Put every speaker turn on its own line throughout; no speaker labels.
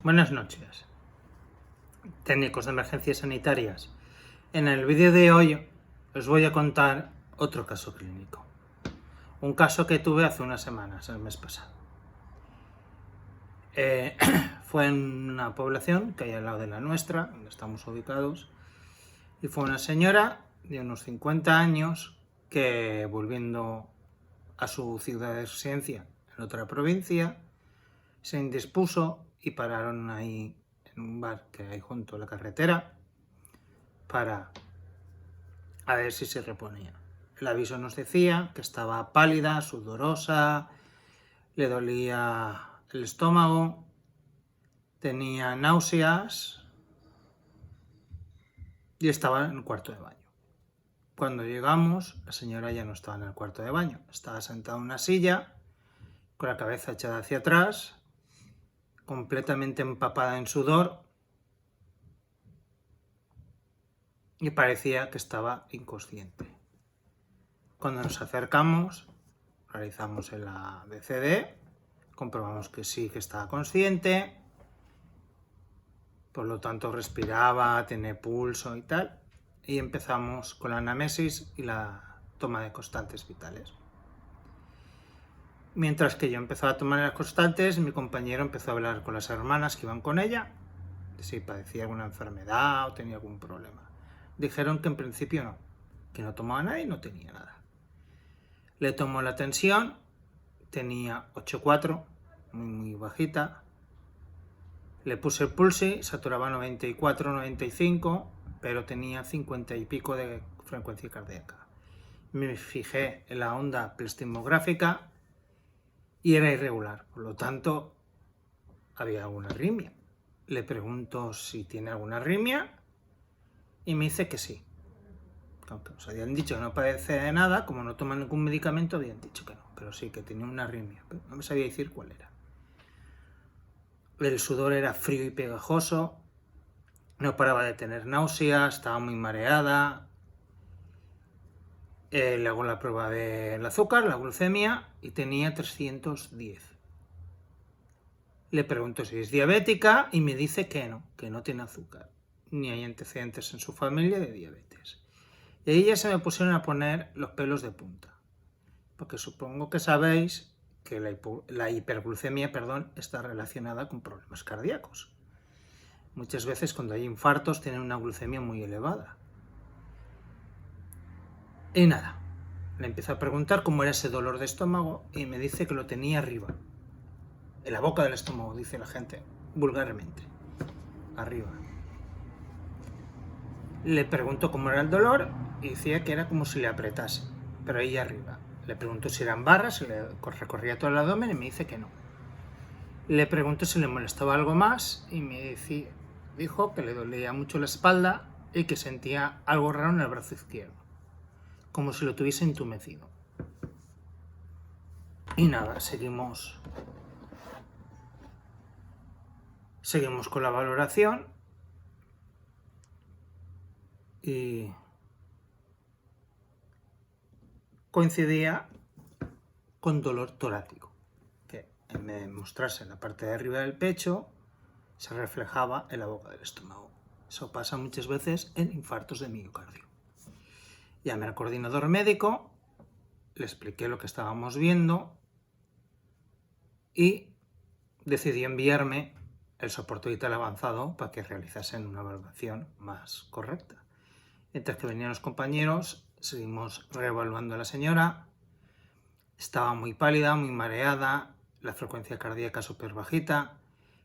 Buenas noches, técnicos de emergencias sanitarias. En el vídeo de hoy os voy a contar otro caso clínico. Un caso que tuve hace unas semanas, el mes pasado. Fue en una población que hay al lado de la nuestra, donde estamos ubicados, y fue una señora de unos 50 años que, volviendo a su ciudad de residencia en otra provincia, se indispuso y pararon ahí en un bar que hay junto a la carretera para a ver si se reponía. El aviso nos decía que estaba pálida, sudorosa, le dolía el estómago, tenía náuseas y estaba en el cuarto de baño. Cuando llegamos, la señora ya no estaba en el cuarto de baño, estaba sentada en una silla, con la cabeza echada hacia atrás, completamente empapada en sudor, y parecía que estaba inconsciente. Cuando nos acercamos, realizamos el ABCD, comprobamos que sí que estaba consciente, por lo tanto respiraba, tenía pulso y tal, y empezamos con la anamnesis y la toma de constantes vitales. Mientras que yo empezaba a tomar las constantes, mi compañero empezó a hablar con las hermanas que iban con ella, de si padecía alguna enfermedad o tenía algún problema. Dijeron que en principio no, que no tomaba nada y no tenía nada. Le tomó la tensión, tenía 8,4, muy bajita. Le puse el pulsi, saturaba 94, 95, pero tenía 50 y pico de frecuencia cardíaca. Me fijé en la onda plestimográfica y era irregular, por lo tanto había alguna arritmia. Le pregunto si tiene alguna arritmia y me dice que sí. Aunque nos habían dicho que no padece de nada, como no toma ningún medicamento, habían dicho que no, pero sí que tenía una arritmia, pero no me sabía decir cuál era. El sudor era frío y pegajoso, no paraba de tener náuseas, estaba muy mareada. Le hago la prueba del azúcar, la glucemia, y tenía 310. Le pregunto si es diabética y me dice que no tiene azúcar, ni hay antecedentes en su familia de diabetes. Y ahí ya se me pusieron a poner los pelos de punta, porque supongo que sabéis que la hiperglucemia, está relacionada con problemas cardíacos. Muchas veces cuando hay infartos tienen una glucemia muy elevada. Y nada, le empiezo a preguntar cómo era ese dolor de estómago y me dice que lo tenía arriba, en la boca del estómago, dice la gente, vulgarmente, arriba. Le pregunto cómo era el dolor y decía que era como si le apretase, pero ahí arriba. Le pregunto si eran barras, si le recorría todo el abdomen y me dice que no. Le pregunto si le molestaba algo más y me dijo que le dolía mucho la espalda y que sentía algo raro en el brazo izquierdo, como si lo tuviese entumecido. Y nada, seguimos con la valoración y coincidía con dolor torácico, que en vez de mostrarse en la parte de arriba del pecho, se reflejaba en la boca del estómago. Eso pasa muchas veces en infartos de miocardio. Llamé al coordinador médico, le expliqué lo que estábamos viendo y decidió enviarme el soporte vital avanzado para que realizasen una evaluación más correcta. Mientras que venían los compañeros, seguimos reevaluando a la señora. Estaba muy pálida, muy mareada, la frecuencia cardíaca súper bajita.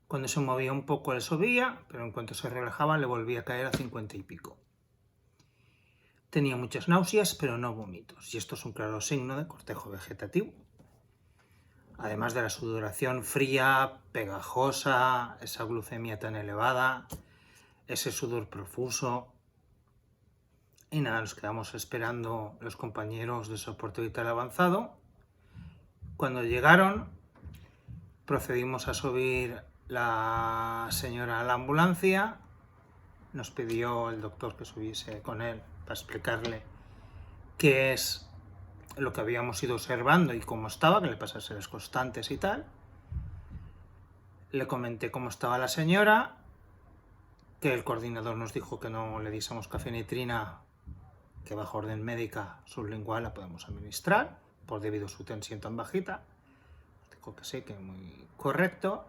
Cuando se movía un poco le subía, pero en cuanto se relajaba le volvía a caer a 50 y pico. Tenía muchas náuseas, pero no vómitos, y esto es un claro signo de cortejo vegetativo. Además de la sudoración fría, pegajosa, esa glucemia tan elevada, ese sudor profuso. Y nada, nos quedamos esperando los compañeros de soporte vital avanzado. Cuando llegaron, procedimos a subir la señora a la ambulancia. Nos pidió el doctor que subiese con él para explicarle qué es lo que habíamos ido observando y cómo estaba, que le pasase las constantes y tal. Le comenté cómo estaba la señora, que el coordinador nos dijo que no le diésemos cafenitrina, que bajo orden médica sublingual la podemos administrar, por debido a su tensión tan bajita. Dijo que sí, que muy correcto.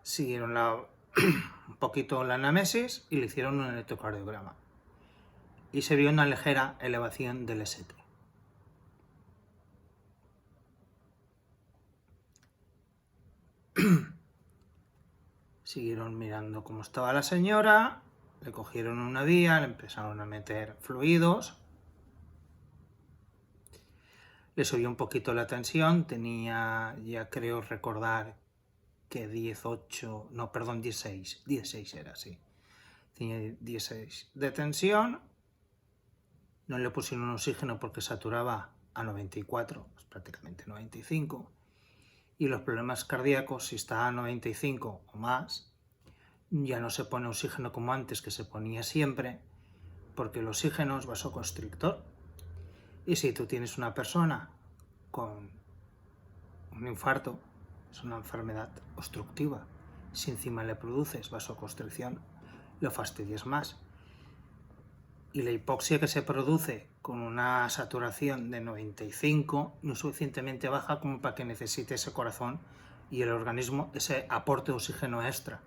Siguieron un poquito la anamnesis y le hicieron un electrocardiograma. Y se vio una ligera elevación del ST. Siguieron mirando cómo estaba la señora, le cogieron una vía, le empezaron a meter fluidos, le subió un poquito la tensión, tenía, ya creo recordar que 16 era así, tenía 16 de tensión, no le pusieron oxígeno porque saturaba a 94, pues prácticamente 95, y los problemas cardíacos, si está a 95 o más, ya no se pone oxígeno como antes, que se ponía siempre, porque el oxígeno es vasoconstrictor. Y si tú tienes una persona con un infarto, es una enfermedad obstructiva, si encima le produces vasoconstricción, lo fastidias más. Y la hipoxia que se produce con una saturación de 95 no es suficientemente baja como para que necesite ese corazón y el organismo ese aporte de oxígeno extra.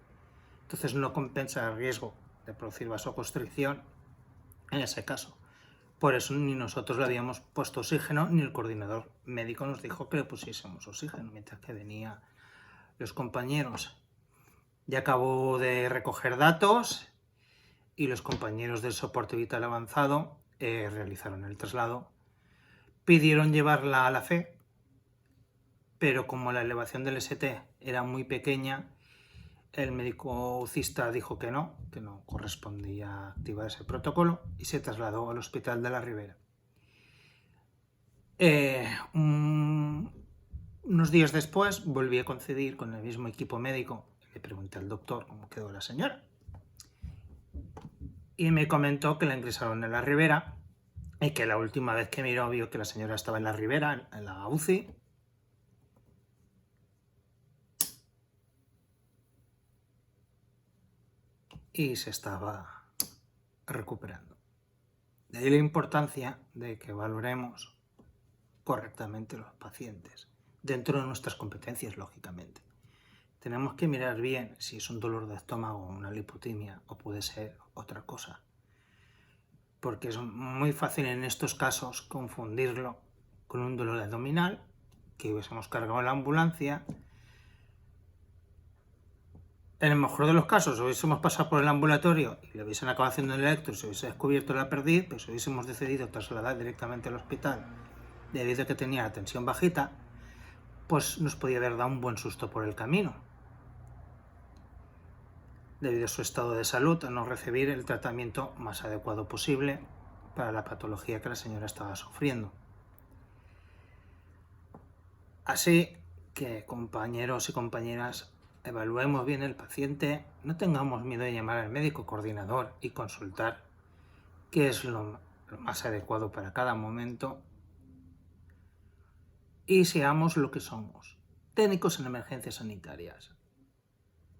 Entonces no compensa el riesgo de producir vasoconstricción en ese caso. Por eso ni nosotros le habíamos puesto oxígeno, ni el coordinador médico nos dijo que le pusiésemos oxígeno, mientras que venían los compañeros. Ya acabó de recoger datos y los compañeros del soporte vital avanzado realizaron el traslado. Pidieron llevarla a la FE, pero como la elevación del ST era muy pequeña, el médico UCIsta dijo que no correspondía activar ese protocolo y se trasladó al Hospital de la Ribera. Unos días después volví a coincidir con el mismo equipo médico. Le pregunté al doctor cómo quedó la señora y me comentó que la ingresaron en la Ribera y que la última vez que miró vio que la señora estaba en la Ribera, en la UCI, y se estaba recuperando. De ahí la importancia de que valoremos correctamente los pacientes, dentro de nuestras competencias, lógicamente. Tenemos que mirar bien si es un dolor de estómago, una lipotimia o puede ser otra cosa. Porque es muy fácil en estos casos confundirlo con un dolor abdominal, que hubiésemos cargado en la ambulancia. En el mejor de los casos, hubiésemos pasado por el ambulatorio y le hubiesen acabado haciendo el electro, se hubiese descubierto la perdiz, pues hubiésemos decidido trasladar directamente al hospital debido a que tenía la tensión bajita, pues nos podía haber dado un buen susto por el camino, debido a su estado de salud, a no recibir el tratamiento más adecuado posible para la patología que la señora estaba sufriendo. Así que, compañeros y compañeras, evaluemos bien el paciente, no tengamos miedo de llamar al médico coordinador y consultar qué es lo más adecuado para cada momento, y seamos lo que somos, técnicos en emergencias sanitarias.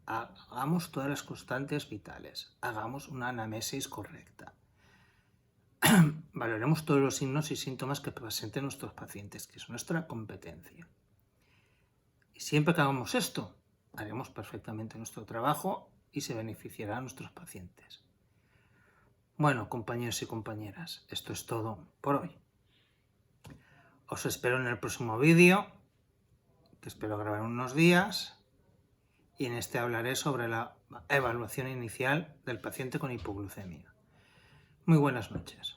Hagamos todas las constantes vitales, hagamos una anamnesis correcta, valoremos todos los signos y síntomas que presenten nuestros pacientes, que es nuestra competencia. Y siempre que hagamos esto, haremos perfectamente nuestro trabajo y se beneficiará a nuestros pacientes. Bueno, compañeros y compañeras, esto es todo por hoy. Os espero en el próximo vídeo, que espero grabar en unos días, y en este hablaré sobre la evaluación inicial del paciente con hipoglucemia. Muy buenas noches.